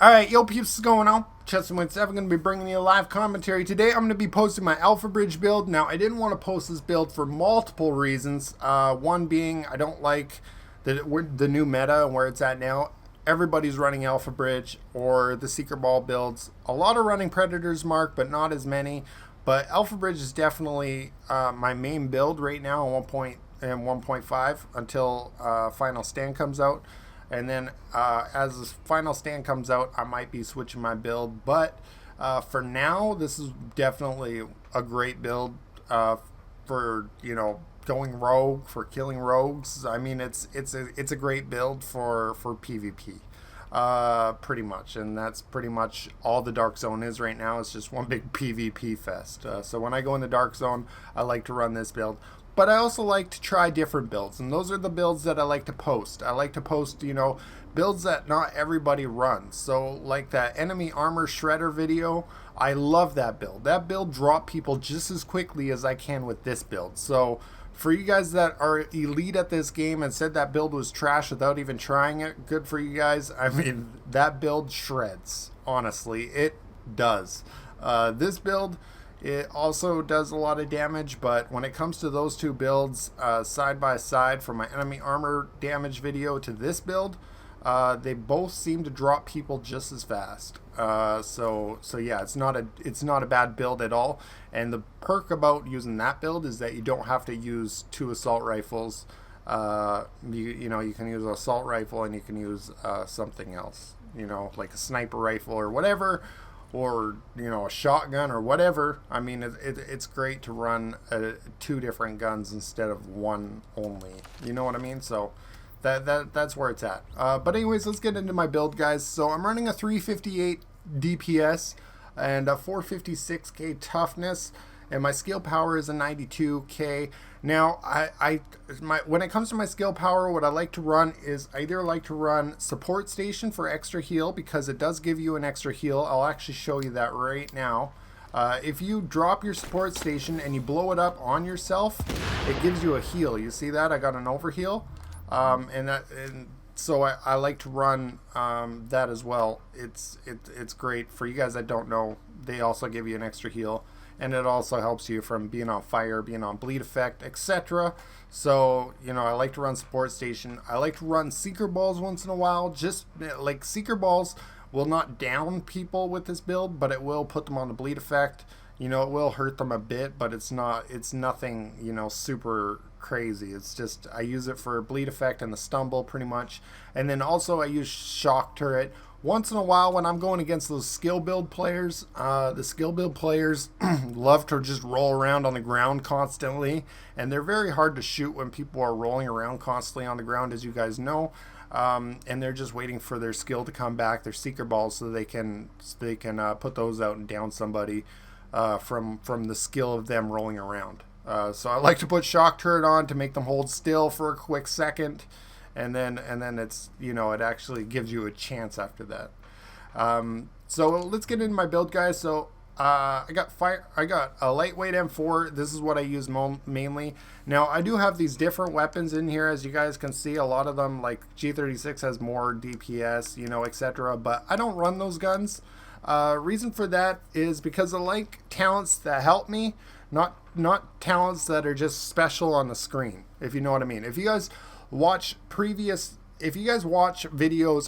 Alright, yo peeps, what's going on? Cheston17, I'm going to be bringing you a live commentary. Today I'm going to be posting my Alpha Bridge build. Now, I didn't want to post this build for multiple reasons. One being, I don't like the new meta and where it's at now. Everybody's running Alpha Bridge or the Secret Ball builds. A lot are running Predator's Mark, but not as many. But Alpha Bridge is definitely my main build right now on 1.5 until Final Stand comes out. And then as the Final Stand comes out, I might be switching my build. But for now, this is definitely a great build for, you know, going rogue, for killing rogues. I mean, it's a great build for PvP, pretty much. And that's pretty much all the Dark Zone is right now. It's just one big PvP fest. So when I go in the Dark Zone, I like to run this build. But I also like to try different builds, and those are the builds that I like to post. I like to post, you know, builds that not everybody runs. So like that enemy armor shredder video, I love that build. That build dropped people just as quickly as I can with this build. So for you guys that are elite at this game and said that build was trash without even trying it, good for you guys. I mean, that build shreds. Honestly, it does. This build, it also does a lot of damage, but when it comes to those two builds side by side, from my enemy armor damage video to this build, they both seem to drop people just as fast. So yeah, it's not a bad build at all. And the perk about using that build is that you don't have to use two assault rifles. You know, you can use an assault rifle and you can use something else, you know, like a sniper rifle or whatever. Or, you know, a shotgun or whatever. I mean, it's great to run two different guns instead of one only. You know what I mean? So that's where it's at. But anyways, let's get into my build, guys. So I'm running a 358 DPS and a 456k toughness, and my skill power is a 92k. Now, when it comes to my skill power, what I like to run is I either like to run support station for extra heal, because it does give you an extra heal. I'll actually show you that right now. If you drop your support station and you blow it up on yourself, it gives you a heal. You see that? I got an overheal. So I like to run that as well. It's great. For you guys that don't know, they also give you an extra heal. And it also helps you from being on fire, being on bleed effect, etc. So, you know, I like to run support station. I like to run seeker balls once in a while. Just like seeker balls will not down people with this build, but it will put them on the bleed effect. You know, it will hurt them a bit, but it's nothing, you know, super crazy. It's just, I use it for bleed effect and the stumble pretty much. And then also I use shock turret once in a while when I'm going against those skill build players. The skill build players love to just roll around on the ground constantly, and they're very hard to shoot when people are rolling around constantly on the ground, as you guys know. And they're just waiting for their skill to come back, their seeker balls, so they can put those out and down somebody from the skill of them rolling around. So I like to put shock turret on to make them hold still for a quick second. And then it's, you know, it actually gives you a chance after that. So let's get into my build, guys. So I got a lightweight M4. This is what I use mainly. Now I do have these different weapons in here, as you guys can see. A lot of them, like G36 has more DPS, you know, etc. But I don't run those guns. Reason for that is because I like talents that help me, not talents that are just special on the screen, if you know what I mean. If you guys watch videos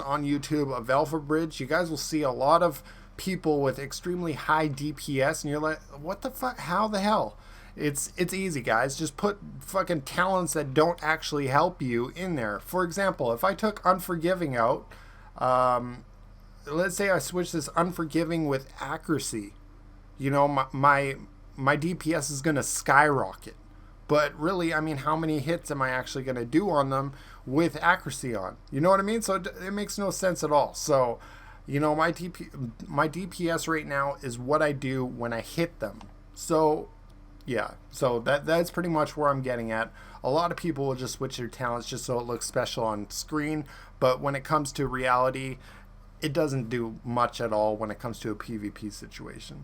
on YouTube of Alpha Bridge, you guys will see a lot of people with extremely high DPS, and you're like, what the fuck? How the hell? It's easy, guys. Just put fucking talents that don't actually help you in there. For example, if I took Unforgiving out, let's say I switch this Unforgiving with accuracy, you know, my DPS is gonna skyrocket. But really, I mean, how many hits am I actually going to do on them with accuracy on? You know what I mean? So it makes no sense at all. So, you know, my DPS right now is what I do when I hit them. So, yeah. So that's pretty much where I'm getting at. A lot of people will just switch their talents just so it looks special on screen. But when it comes to reality, it doesn't do much at all when it comes to a PvP situation.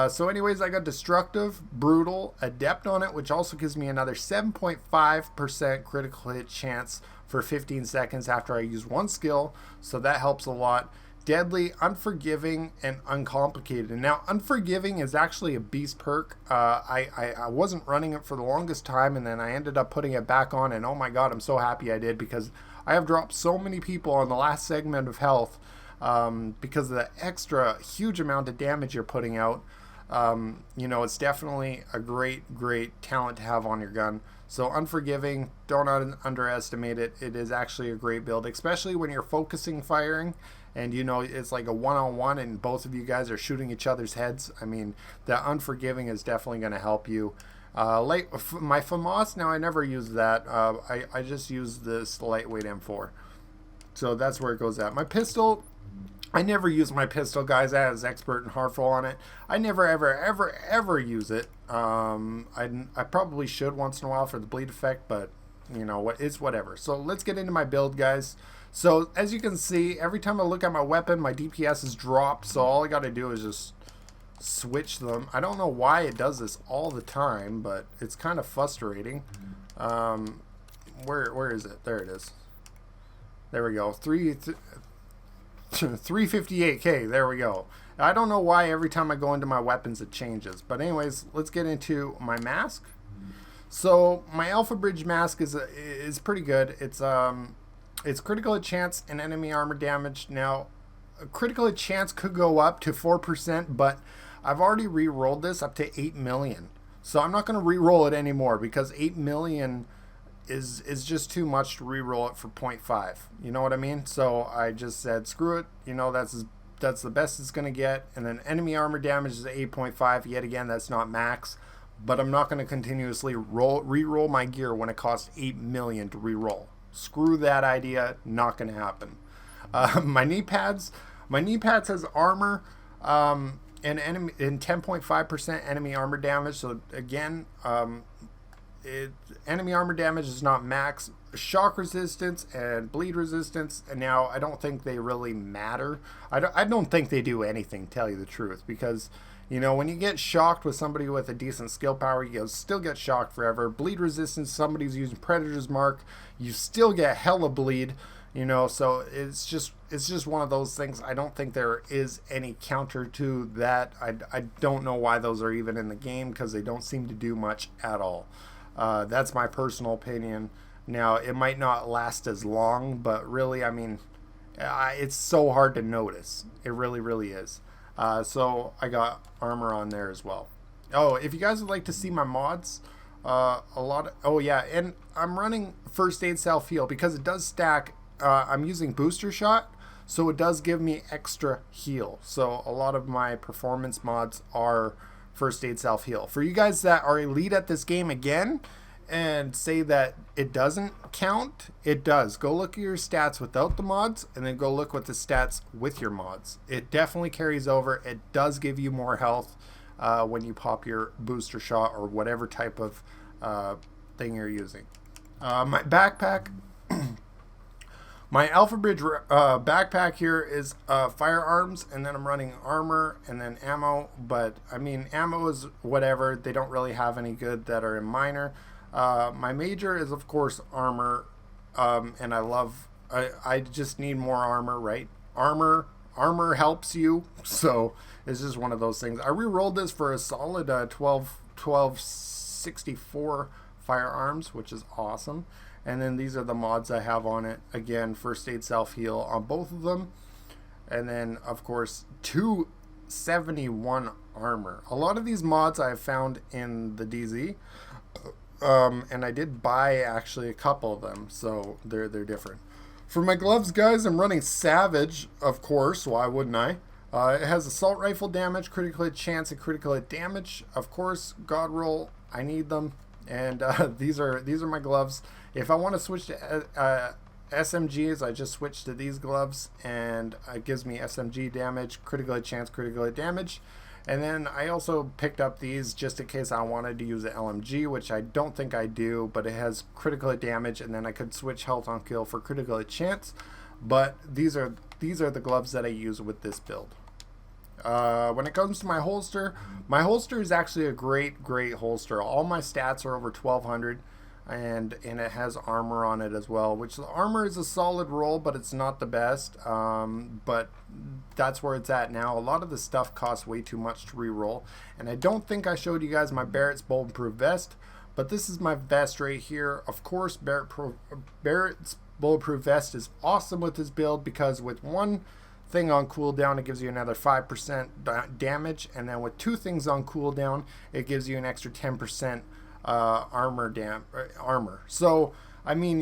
So anyways, I got Destructive, Brutal, Adept on it, which also gives me another 7.5% critical hit chance for 15 seconds after I use one skill, so that helps a lot. deadly, unforgiving, and uncomplicated. And now, unforgiving is actually a beast perk. I wasn't running it for the longest time, and then I ended up putting it back on, and oh my god, I'm so happy I did, because I have dropped so many people on the last segment of health because of the extra huge amount of damage you're putting out. You know, it's definitely a great talent to have on your gun. So unforgiving, don't underestimate it. It is actually a great build, especially when you're focusing firing and you know it's like a one-on-one and both of you guys are shooting each other's heads. I mean, the unforgiving is definitely going to help you. My FAMAS, now I never use that. I just use this lightweight M4. So that's where it goes at. My pistol, I never use my pistol, guys. I was expert and harmful on it. I never, ever use it. I probably should once in a while for the bleed effect, but you know what? It's whatever. So let's get into my build, guys. So as you can see, every time I look at my weapon, my DPS is dropped. So all I got to do is just switch them. I don't know why it does this all the time, but it's kind of frustrating. Where is it? There it is. There we go. 358k. There we go. I don't know why every time I go into my weapons it changes. But anyways, let's get into my mask. So my Alpha Bridge mask is pretty good. It's critical hit chance and enemy armor damage. Now, critical hit chance could go up to 4%, but I've already re-rolled this up to 8 million. So I'm not going to re-roll it anymore because 8 million is just too much to re-roll it for 0.5. You know what I mean? So I just said, screw it. You know, that's the best it's going to get. And then enemy armor damage is 8.5. Yet again, that's not max. But I'm not going to continuously re-roll my gear when it costs 8 million to re-roll. Screw that idea. Not going to happen. My knee pads has armor and 10.5% enemy armor damage. So again, enemy armor damage is not max. Shock resistance and bleed resistance, and now I don't think they really matter. I don't think they do anything, tell you the truth, because you know when you get shocked with somebody with a decent skill power, you still get shocked forever. Bleed resistance, somebody's using Predator's Mark, you still get hella bleed. You know, so it's just one of those things. I don't think there is any counter to that. I don't know why those are even in the game, because they don't seem to do much at all. That's my personal opinion. Now, it might not last as long, but really, I mean, it's so hard to notice. It really is. So I got armor on there as well. Oh, if you guys would like to see my mods, oh yeah, and I'm running first aid self heal because it does stack. I'm using booster shot, so it does give me extra heal. So a lot of my performance mods are first aid self heal. For you guys that are elite at this game again and say that it doesn't count, it does. Go look at your stats without the mods and then go look at the stats with your mods. It definitely carries over. It does give you more health when you pop your booster shot or whatever type of thing you're using. My backpack, my Alpha Bridge backpack here is firearms, and then I'm running armor and then ammo. But I mean, ammo is whatever. They don't really have any good that are in minor. My major is of course armor, and I just need more armor, right? Armor helps you, so it's just one of those things. I re-rolled this for a solid 1264 firearms, which is awesome. And then these are the mods I have on it. Again, first aid self heal on both of them. And then of course 271 armor. A lot of these mods I have found in the DZ. And I did buy actually a couple of them, so they're different. For my gloves, guys, I'm running Savage, of course. Why wouldn't I? It has assault rifle damage, critical hit chance, and critical hit damage. Of course, God roll. I need them, and these are my gloves. If I want to switch to SMGs, I just switch to these gloves, and it gives me SMG damage, critical hit chance, critical hit damage. And then I also picked up these just in case I wanted to use the LMG, which I don't think I do, but it has critical hit damage, and then I could switch health on kill for critical hit chance. But these are the gloves that I use with this build. When it comes to my holster is actually a great holster. All my stats are over 1200, and it has armor on it as well, which the armor is a solid roll, but it's not the best. But that's where it's at now. A lot of the stuff costs way too much to re-roll, and I don't think I showed you guys my Barrett's bulletproof vest, but this is my vest right here. Of course, Barrett's bulletproof vest is awesome with this build because with one thing on cooldown, it gives you another 5% damage, and then with two things on cooldown, it gives you an extra 10% armor. So I mean,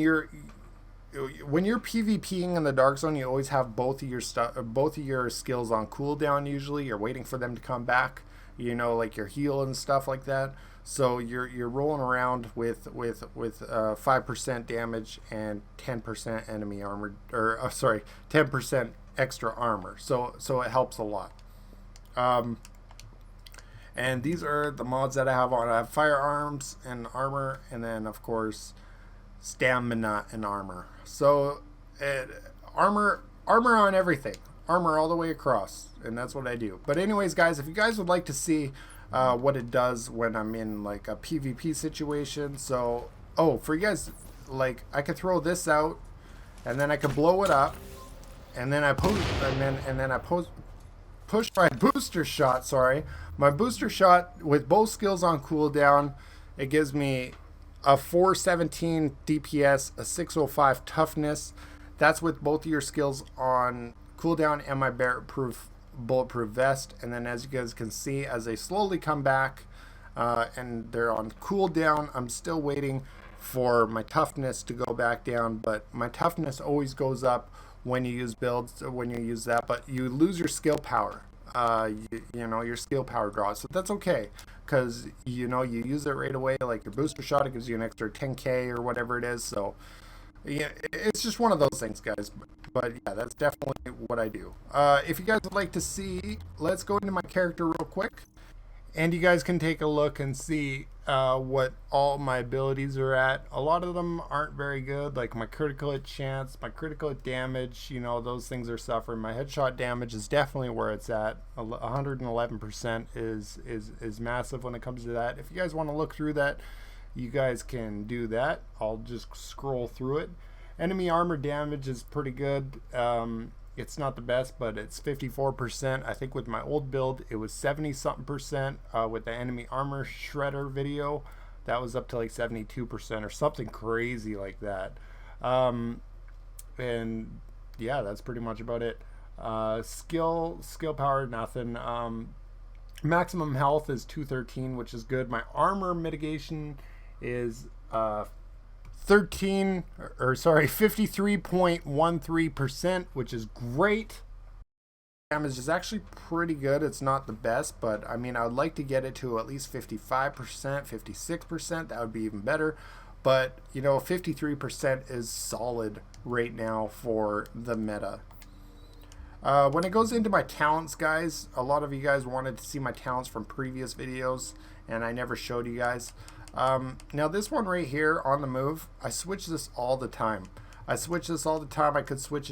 when you're PvPing in the Dark Zone, you always have both of your skills on cooldown. Usually, you're waiting for them to come back. You know, like your heal and stuff like that. So you're rolling around with 5% damage and 10% enemy armor, or 10% extra armor. So it helps a lot. And these are the mods that I have on. I have firearms and armor, and then of course stamina and armor. So armor on everything, armor all the way across, and that's what I do. But anyways, guys, if you guys would like to see what it does when I'm in like a PvP situation, so for you guys, like I could throw this out, and then I could blow it up, and then I push my booster shot. My booster shot with both skills on cooldown. It gives me a 417 DPS, a 605 toughness. That's with both of your skills on cooldown and my Barrett-proof bulletproof vest. And then as you guys can see, as they slowly come back and they're on cooldown, I'm still waiting for my toughness to go back down. But my toughness always goes up when you use builds, when you use that, but you lose your skill power. You know, your skill power draws, so that's okay, because you know you use it right away. Like your booster shot, it gives you an extra 10k or whatever it is. So yeah, it's just one of those things, guys. But yeah, that's definitely what I do. If you guys would like to see, let's go into my character real quick, and you guys can take a look and see what all my abilities are at. A lot of them aren't very good, like my critical hit chance, my critical hit damage, you know, those things are suffering. My headshot damage is definitely where it's at. 111% is massive when it comes to that. If you guys want to look through that, you guys can do that. I'll just scroll through it. Enemy armor damage is pretty good. It's not the best, but it's 54%. I think with my old build, it was 70-something%. With the enemy armor shredder video, that was up to like 72% or something crazy like that. And yeah, that's pretty much about it. Skill power, nothing. Maximum health is 213, which is good. My armor mitigation is 53.13%, which is great. Damage is actually pretty good. It's not the best, but I mean, I would like to get it to at least 55%, 56%. That would be even better. But you know, 53% is solid right now for the meta. When it goes into my talents, guys, a lot of you guys wanted to see my talents from previous videos, and I never showed you guys. Now this one right here on the move, I switch this all the time. I could switch it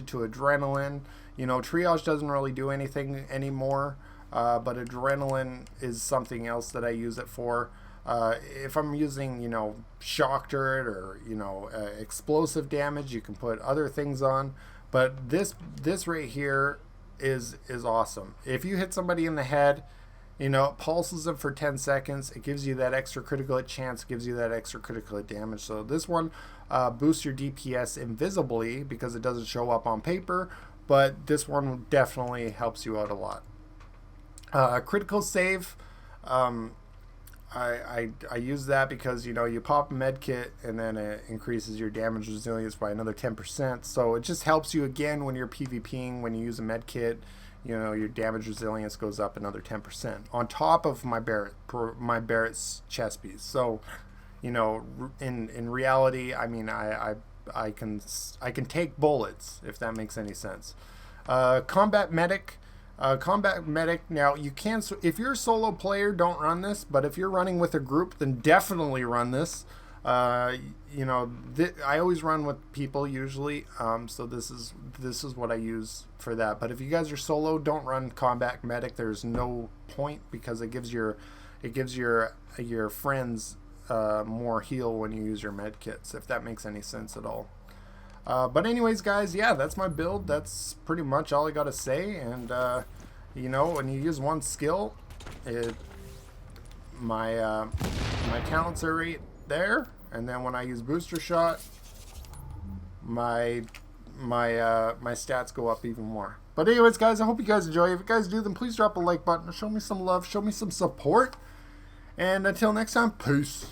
to adrenaline. You know, triage doesn't really do anything anymore, but adrenaline is something else that I use it for. If I'm using, you know, shock turret or, you know, explosive damage, you can put other things on. But this right here is awesome. If you hit somebody in the head, you know, it pulses them for 10 seconds. It gives you that extra critical hit chance, gives you that extra critical hit damage. So this one boosts your DPS invisibly because it doesn't show up on paper, but this one definitely helps you out a lot. Critical save, I use that because, you know, you pop a med kit and then it increases your damage resilience by another 10%. So it just helps you again when you're PvPing, when you use a med kit. You know, your damage resilience goes up another 10% on top of my Barrett's chest piece. So, you know, in reality, I mean, I can take bullets, if that makes any sense. Combat medic. Now you can, if you're a solo player, don't run this, but if you're running with a group, then definitely run this. You know, I always run with people usually, so this is what I use for that. But if you guys are solo, don't run combat medic. There's no point because it gives your friends more heal when you use your med kits, if that makes any sense at all. But anyways, guys, yeah, that's my build. That's pretty much all I gotta say. And you know, when you use one skill, my talents are right there, and then when I use booster shot, my stats go up even more. But anyways, guys, I hope you guys enjoy. If you guys do, then please drop a like button. Show me some love. Show me some support. And until next time, peace.